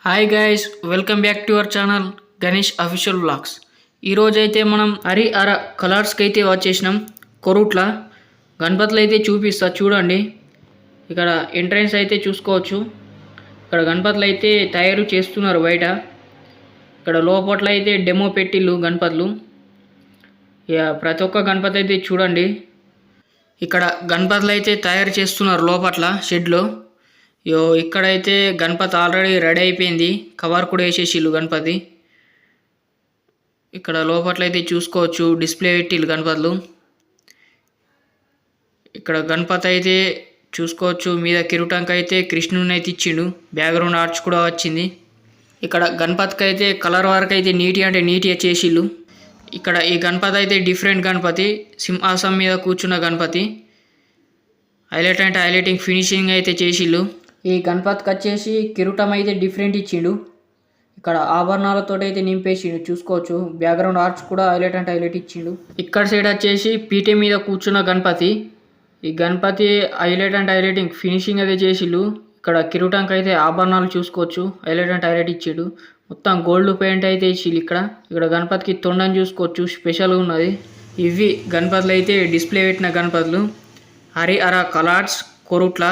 Hi guys, welcome back to our channel Ganesh official vlogs. ఈరోజు అయితే మనం హరిహర కలర్స్కి అయితే వచ్చేసినాం. కొరుట్ల గణపతులు అయితే చూపిస్తా చూడండి. ఇక్కడ ఎంట్రన్స్ అయితే చూసుకోవచ్చు. ఇక్కడ గణపతులు అయితే తయారు చేస్తున్నారు బయట. ఇక్కడ లోపల అయితే డెమో పెట్టిళ్ళు గణపతులు. ఇక ప్రతి ఒక్క గణపతి అయితే చూడండి. ఇక్కడ గణపతులు అయితే తయారు చేస్తున్నారు లోపల షెడ్లో. ఇక్కడైతే గణపతి ఆల్రెడీ రెడీ అయిపోయింది. కవర్ కూడా వేసేసిళ్ళు గణపతి. ఇక్కడ లోపల అయితే చూసుకోవచ్చు డిస్ప్లే పెట్టిళ్ళు గణపతులు. ఇక్కడ గణపతి అయితే చూసుకోవచ్చు. మీద కిరీటంకి అయితే కృష్ణుని అయితే ఇచ్చిండు. బ్యాక్గ్రౌండ్ ఆర్చ్ కూడా వచ్చింది. ఇక్కడ గణపతికి అయితే కలర్ వర్క్ అయితే నీట్గా చేసిళ్ళు. ఇక్కడ ఈ గణపతి అయితే డిఫరెంట్ గణపతి. సింహాసనం మీద కూర్చున్న గణపతి. హైలైటింగ్ ఫినిషింగ్ అయితే చేసిళ్ళు. ఈ గణపతికి వచ్చేసి కిరీటం అయితే డిఫరెంట్ ఇచ్చిండు. ఇక్కడ ఆభరణాలతో అయితే నింపేసిండు చూసుకోవచ్చు. బ్యాక్గ్రౌండ్ ఆర్చ్ కూడా హైలైట్ ఇచ్చిండు. ఇక్కడ సైడ్ వచ్చేసి పీఠే మీద కూర్చున్న గణపతి. ఈ గణపతి హైలైటింగ్ ఫినిషింగ్ అయితే చేసిళ్ళు. ఇక్కడ కిరీటంకి అయితే ఆభరణాలు చూసుకోవచ్చు. హైలైట్ ఇచ్చిండు. మొత్తం గోల్డ్ పెయింట్ అయితే ఇచ్చిళ్ళు. ఇక్కడ గణపతికి తొండని చూసుకోవచ్చు, స్పెషల్గా ఉన్నది. ఇవి గణపతులు అయితే డిస్ప్లే పెట్టిన గణపతులు. హరిహర కలర్స్ కొరుట్ల.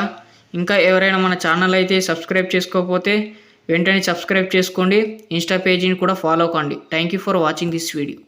ఇంకా ఎవరైనా మన ఛానల్ అయితే సబ్స్క్రైబ్ చేసుకోకపోతే వెంటనే సబ్స్క్రైబ్ చేసుకోండి. ఇన్స్టా పేజీని కూడా ఫాలో కండి. Thank you for watching this video.